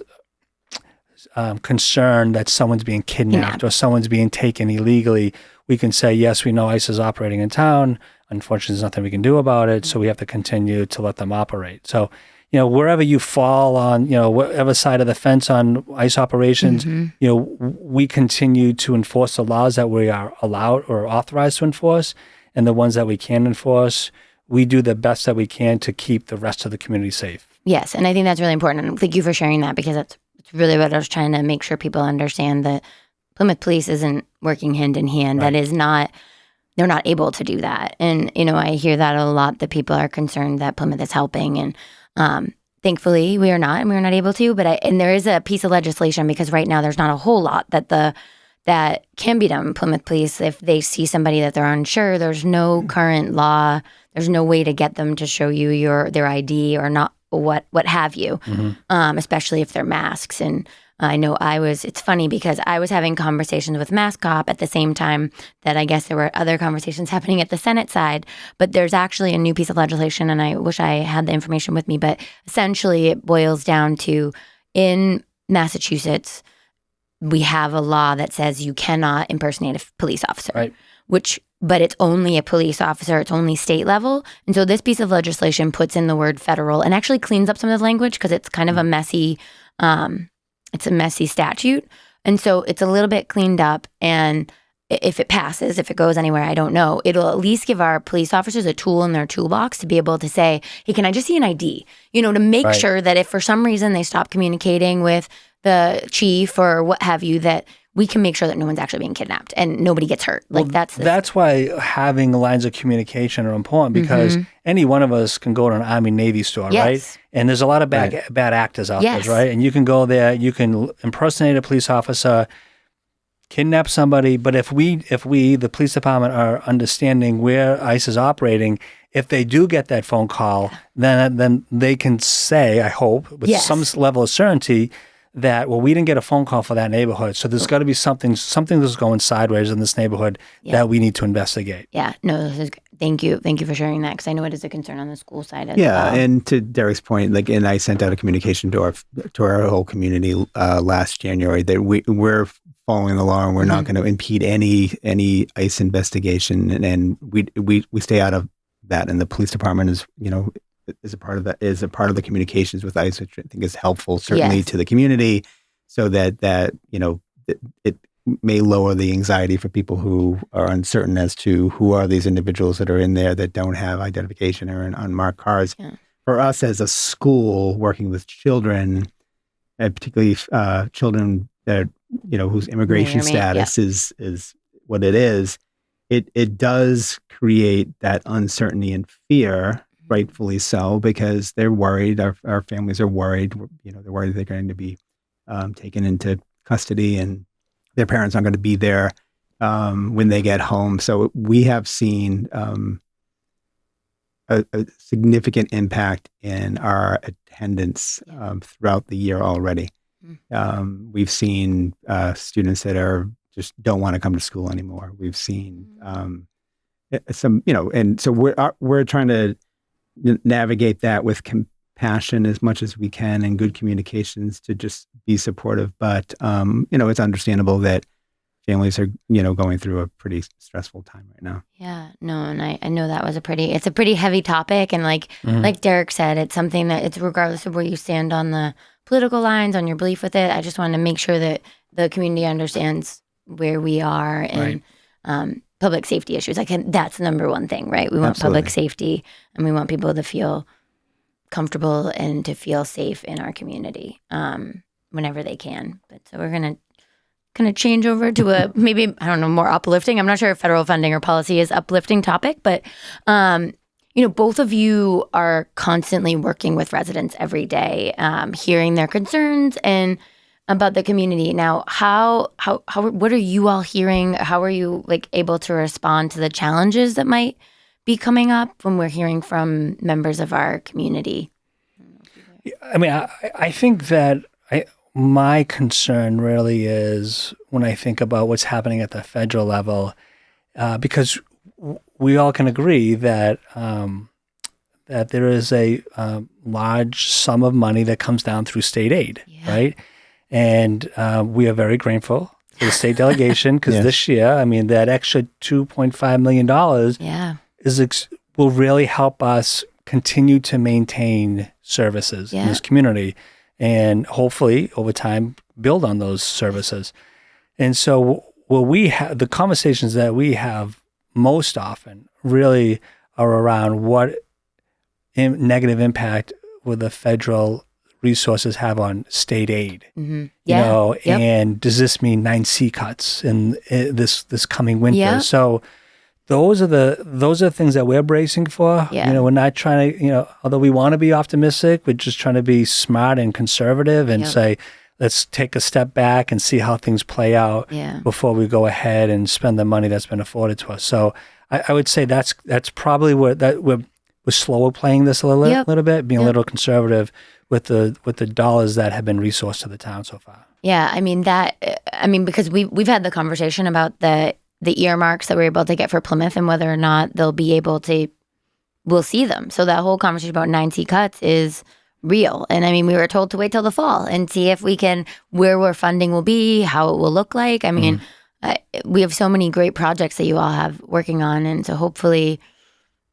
Speaker 4: concern that someone's being kidnapped or someone's being taken illegally. We can say, yes, we know ICE is operating in town. Unfortunately, there's nothing we can do about it. So we have to continue to let them operate. So, wherever you fall on, whatever side of the fence on ICE operations, we continue to enforce the laws that we are allowed or authorized to enforce. And the ones that we can enforce, we do the best that we can to keep the rest of the community safe.
Speaker 1: Yes, and I think that's really important. And thank you for sharing that because it's really what I was trying to make sure people understand that Plymouth Police isn't working hand in hand.
Speaker 4: Right.
Speaker 1: That is not, they're not able to do that. And, I hear that a lot, that people are concerned that Plymouth is helping. And thankfully we are not, and we're not able to. But and there is a piece of legislation because right now there's not a whole lot that can be done. Plymouth Police, if they see somebody that they're unsure, there's no current law. There's no way to get them to show you their ID or not what have you, especially if they're masks. And I know it's funny because I was having conversations with Mask Cop at the same time that I guess there were other conversations happening at the Senate side, but there's actually a new piece of legislation, and I wish I had the information with me, but essentially it boils down to, in Massachusetts, we have a law that says you cannot impersonate a police officer,
Speaker 4: right.
Speaker 1: But it's only a police officer, it's only state level. And so this piece of legislation puts in the word federal and actually cleans up some of the language because it's kind of a messy, it's a messy statute. And so it's a little bit cleaned up. And if it passes, if it goes anywhere, I don't know, it'll at least give our police officers a tool in their toolbox to be able to say, hey, can I just see an ID? To make sure that if for some reason they stop communicating with the chief or what have you, that we can make sure that no one's actually being kidnapped and nobody gets hurt. That's
Speaker 4: why having lines of communication are important because any one of us can go to an Army-Navy store, right? And there's a lot of bad actors out there, right? And you can go there, you can impersonate a police officer, kidnap somebody. But if we, the police department, are understanding where ICE is operating, if they do get that phone call, then they can say, I hope, with some level of certainty, that, we didn't get a phone call for that neighborhood. So there's got to be something that's going sideways in this neighborhood that we need to investigate.
Speaker 1: Yeah, no, this is great. Thank you for sharing that because I know it is a concern on the school side as well.
Speaker 3: Yeah, and to Derek's point, and I sent out a communication to our whole community last January that we're following the law and we're not going to impede any ICE investigation, and we stay out of that. And the police department is a part of that, is a part of the communications with ICE, which I think is helpful certainly to the community, so that it may lower the anxiety for people who are uncertain as to who are these individuals that are in there that don't have identification or in unmarked cars. Yeah. For us as a school working with children, particularly children that whose immigration status is what it is, it does create that uncertainty and fear, rightfully so, because they're worried. Our families are worried. They're worried they're going to be taken into custody and their parents aren't going to be there when they get home. So we have seen a significant impact in our attendance throughout the year already. We've seen students that just don't want to come to school anymore. We've seen some, and so we're trying to navigate that with compassion as much as we can and good communications to just be supportive. But it's understandable that families are, going through a pretty stressful time right now.
Speaker 1: Yeah, no, and I know that was it's a pretty heavy topic. And like Derek said, it's something that it's regardless of where you stand on the political lines, on your belief with it. I just want to make sure that the community understands where we are and public safety issues. That's the number one thing, right? We want public safety and we want people to feel comfortable and to feel safe in our community whenever they can. But so we're going to change over to a maybe, I don't know, more uplifting. I'm not sure if federal funding or policy is uplifting topic, but both of you are constantly working with residents every day, hearing their concerns and about the community. Now, what are you all hearing? How are you able to respond to the challenges that might be coming up when we're hearing from members of our community?
Speaker 4: I mean, I think that my concern really is when I think about what's happening at the federal level, because we all can agree that that there is a large sum of money that comes down through state aid, right? And we are very grateful for the state delegation because this year, I mean, that extra $2.5 million will really help us continue to maintain services in this community and hopefully over time build on those services. And so the conversations that we have most often really are around what negative impact will the federal resources have on state aid. And does this mean 9C cuts in this coming winter? So those are the things that we're bracing for. We're not trying to, although we want to be optimistic, we're just trying to be smart and conservative and say, let's take a step back and see how things play out before we go ahead and spend the money that's been afforded to us. So I would say that's probably we're slower playing this a little bit, being a little conservative with the dollars that have been resourced to the town so far.
Speaker 1: Yeah, I mean because we've had the conversation about the earmarks that we're able to get for Plymouth and whether or not they'll be able to, we'll see them. So that whole conversation about 9C cuts is real. And I mean, we were told to wait till the fall and see if we can, where funding will be, how it will look like. I mean, we have so many great projects that you all have working on. And so hopefully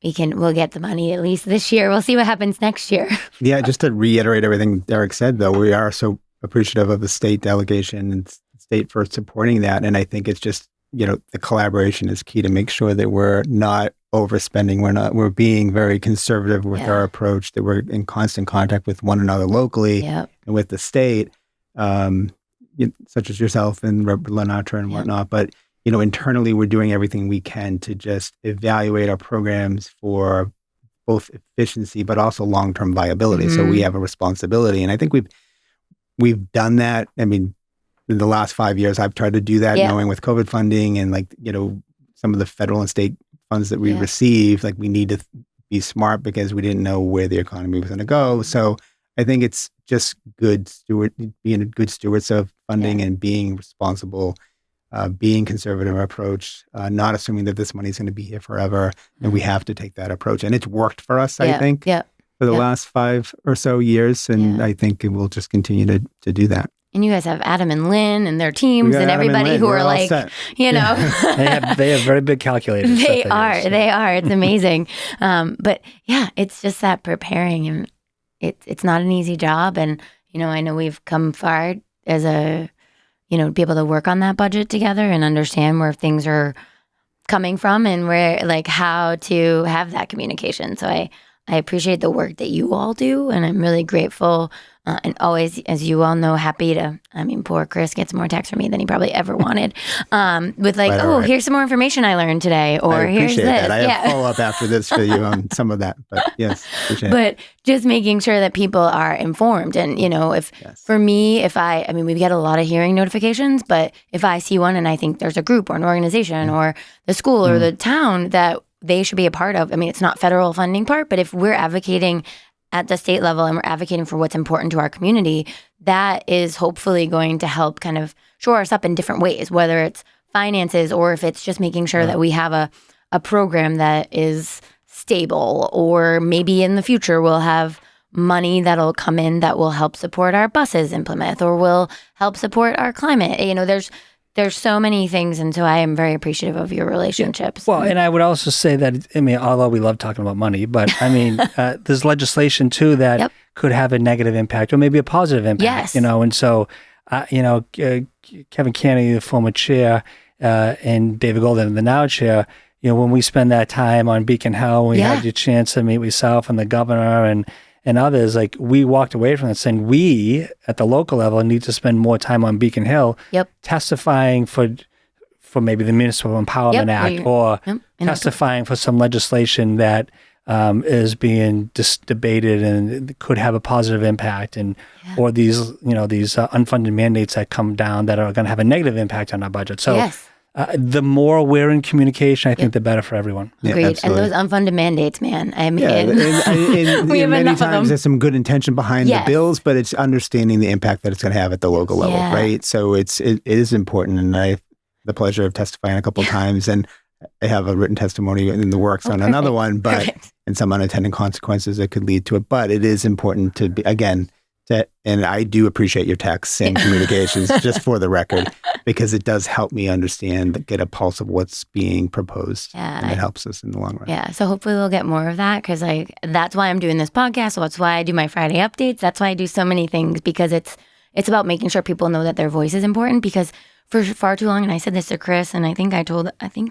Speaker 1: we'll get the money at least this year. We'll see what happens next year.
Speaker 3: Yeah, just to reiterate everything Derek said, though, we are so appreciative of the state delegation and state for supporting that. And I think it's just, the collaboration is key to make sure that we're not overspending. We're being very conservative with our approach, that we're in constant contact with one another locally and with the state, such as yourself and Rep. Lenatra and whatnot. But, internally, we're doing everything we can to just evaluate our programs for both efficiency, but also long-term viability. So we have a responsibility. And I think we've done that. I mean, in the last 5 years, I've tried to do that, knowing with COVID funding and some of the federal and state funds that we received, we need to be smart because we didn't know where the economy was going to go. So I think it's just being good stewards of funding and being responsible, being conservative in our approach, not assuming that this money is going to be here forever. And we have to take that approach. And it's worked for us, I think, for the last 5 or so years. And I think it will just continue to do that.
Speaker 1: And you guys have Adam and Lynn and their teams and everybody who are
Speaker 4: they have very big calculators.
Speaker 1: They are. It's amazing. But yeah, it's just that preparing, and it's not an easy job. And, I know we've come far as to be able to work on that budget together and understand where things are coming from and where, how to have that communication. So I appreciate the work that you all do, and I'm really grateful. And always, as you all know, happy to. I mean, poor Chris gets more texts from me than he probably ever wanted. With like, right. Here's some more information I learned today, or here's this.
Speaker 3: That. I have follow up after this for you on some of that. But yes, appreciate
Speaker 1: but it. Just making sure that people are informed, and if for me, I mean, we get a lot of hearing notifications, but if I see one and I think there's a group or an organization or the school or the town that they should be a part of. I mean, it's not federal funding part, but if we're advocating at the state level and we're advocating for what's important to our community, that is hopefully going to help kind of shore us up in different ways, whether it's finances or if it's just making sure that we have a program that is stable, or maybe in the future we'll have money that'll come in that will help support our buses in Plymouth or will help support our climate. There's so many things, and so I am very appreciative of your relationships.
Speaker 4: Yeah. Well, and I would also say that, I mean, although we love talking about money, but I mean, there's legislation too that could have a negative impact or maybe a positive impact, and so, Kevin Canny, the former chair, and David Golden, the now chair, when we spend that time on Beacon Hill, we had the chance to meet with yourself and the governor and others, like we walked away from it saying we at the local level need to spend more time on Beacon Hill testifying for maybe the Municipal Empowerment Act or testifying for some legislation that is being debated and could have a positive impact, and or these unfunded mandates that come down that are going to have a negative impact on our budget. So the more we're in communication, I think the better for everyone.
Speaker 1: Agreed. And those unfunded mandates, man. I mean,
Speaker 3: we have many times there's some good intention behind the bills, but it's understanding the impact that it's going to have at the local level, right? So it is important, and I have the pleasure of testifying a couple of times, and I have a written testimony in the works on another one, but and some unintended consequences that could lead to it. But it is important to be, again, and I do appreciate your texts and communications, just for the record, because it does help me understand, get a pulse of what's being proposed, and it helps us in the long run.
Speaker 1: Yeah, so hopefully we'll get more of that, because that's why I'm doing this podcast. So that's why I do my Friday updates. That's why I do so many things, because it's about making sure people know that their voice is important. Because for far too long, and I said this to Chris, and I think I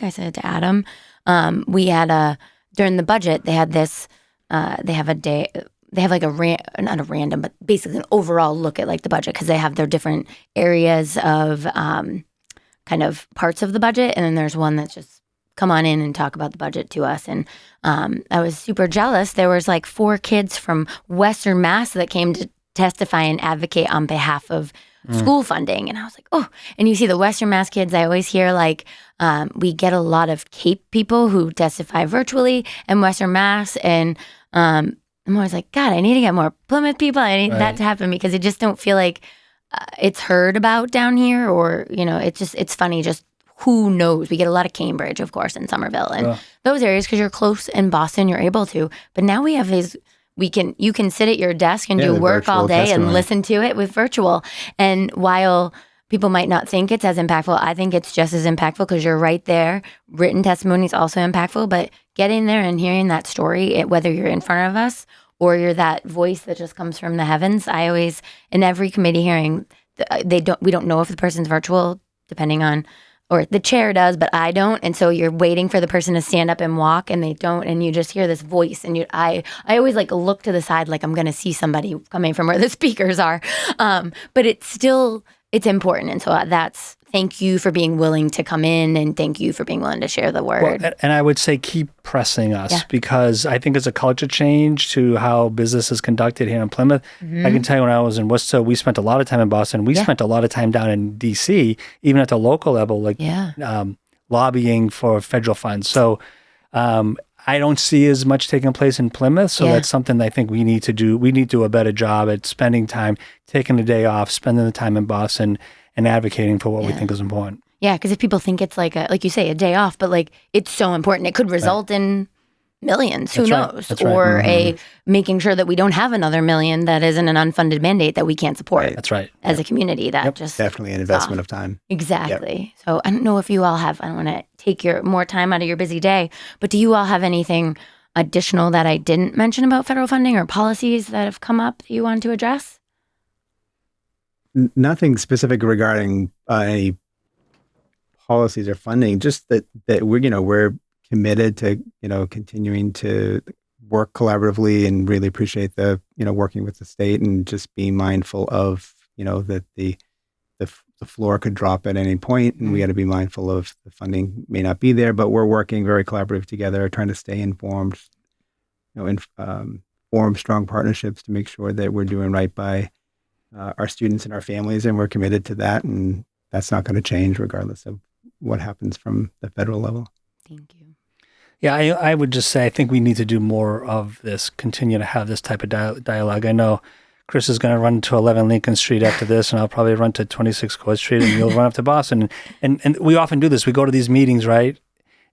Speaker 1: said it to Adam, we had during the budget, they had this, they have a day. They have like not a random, but basically an overall look at like the budget, because they have their different areas of kind of parts of the budget. And then there's one that's just come on in and talk about the budget to us. And I was super jealous. There was like 4 kids from Western Mass that came to testify and advocate on behalf of school funding. And I was like, oh, and you see the Western Mass kids, I always hear like, we get a lot of Cape people who testify virtually in Western Mass. And I'm always like, God, I need to get more Plymouth people. I need that to happen, because I just don't feel like it's heard about down here, or, it's funny, just who knows? We get a lot of Cambridge, of course, and Somerville and those areas, because you're close in Boston, you're able to. But now we have you can sit at your desk and do work all day and listen to it with virtual. And while people might not think it's as impactful, I think it's just as impactful, because you're right there. Written testimony is also impactful, but getting there and hearing that story, whether you're in front of us or you're that voice that just comes from the heavens. I always, in every committee hearing, we don't know if the person's virtual, depending on, or the chair does, but I don't. And so you're waiting for the person to stand up and walk, and they don't, and you just hear this voice. And I always like look to the side, like I'm going to see somebody coming from where the speakers are. But it's important. And so thank you for being willing to come in, and thank you for being willing to share the word.
Speaker 4: Well, and I would say keep pressing us, because I think it's a culture change to how business is conducted here in Plymouth. I can tell you, when I was in Worcester, we spent a lot of time in Boston. We spent a lot of time down in D.C., even at the local level, like lobbying for federal funds. So I don't see as much taking place in Plymouth. So that's something that I think we need to do. We need to do a better job at spending time, taking a day off, spending the time in Boston, and advocating for what we think is important.
Speaker 1: Yeah, because if people think it's like you say, a day off, but like it's so important, it could result in millions. Who knows? Or making sure that we don't have another million that isn't an unfunded mandate that we can't support.
Speaker 4: That's right.
Speaker 1: As a community, that just
Speaker 3: definitely an investment of time.
Speaker 1: Exactly. So I don't know if you all have. I don't want to take more time out of your busy day, but do you all have anything additional that I didn't mention about federal funding or policies that have come up that you want to address?
Speaker 3: Nothing specific regarding any policies or funding. Just that we're committed to continuing to work collaboratively and really appreciate the, working with the state and just being mindful of, that the floor could drop at any point, and we got to be mindful of the funding may not be there, but we're working very collaborative together, trying to stay informed, form strong partnerships to make sure that we're doing right by our students and our families, and we're committed to that, and that's not going to change regardless of what happens from the federal level.
Speaker 1: Thank you.
Speaker 4: Yeah, I would just say I think we need to do more of this, continue to have this type of dialogue. I know Chris is going to run to 11 Lincoln Street after this, and I'll probably run to 26 Court Street, and you'll run up to Boston. And we often do this. We go to these meetings, right?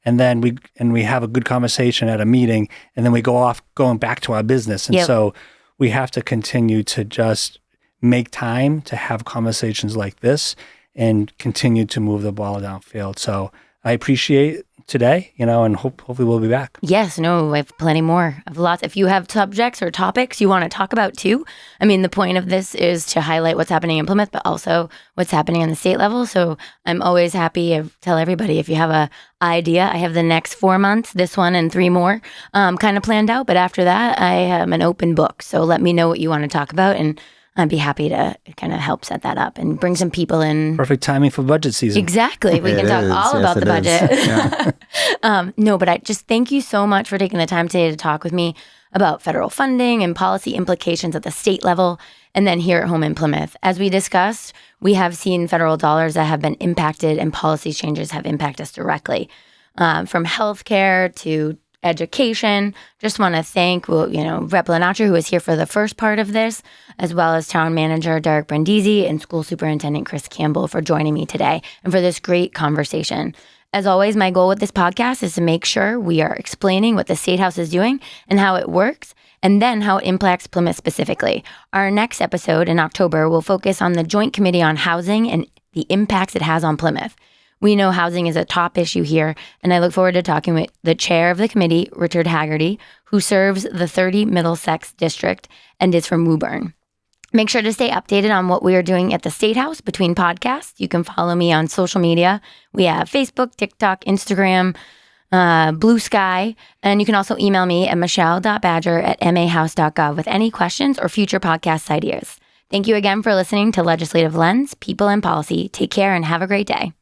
Speaker 4: And then we have a good conversation at a meeting, and then we go off going back to our business. And so we have to continue to just make time to have conversations like this and continue to move the ball downfield. So I appreciate today, and hopefully we'll be back.
Speaker 1: Yes, no, I have plenty more. I have lots. If you have subjects or topics you want to talk about too, I mean, the point of this is to highlight what's happening in Plymouth, but also what's happening on the state level. So I'm always happy to tell everybody, if you have an idea, I have the next 4 months, this one and 3 more kind of planned out. But after that, I am an open book. So let me know what you want to talk about, and I'd be happy to kind of help set that up and bring some people in.
Speaker 4: Perfect timing for budget season.
Speaker 1: Exactly. We can talk all about the budget. Yeah. No, but I just thank you so much for taking the time today to talk with me about federal funding and policy implications at the state level, and then here at home in Plymouth. As we discussed, we have seen federal dollars that have been impacted, and policy changes have impacted us directly, from healthcare to education. Just want to thank, Rep. Lenatra, who was here for the first part of this, as well as Town Manager Derek Brindisi and School Superintendent Chris Campbell for joining me today and for this great conversation. As always, my goal with this podcast is to make sure we are explaining what the State House is doing and how it works, and then how it impacts Plymouth specifically. Our next episode in October will focus on the Joint Committee on Housing and the impacts it has on Plymouth. We know housing is a top issue here, and I look forward to talking with the chair of the committee, Richard Haggerty, who serves the 30 Middlesex District and is from Woburn. Make sure to stay updated on what we are doing at the State House between podcasts. You can follow me on social media. We have Facebook, TikTok, Instagram, Blue Sky, and you can also email me at michelle.badger@mahouse.gov with any questions or future podcast ideas. Thank you again for listening to Legislative Lens, People and Policy. Take care and have a great day.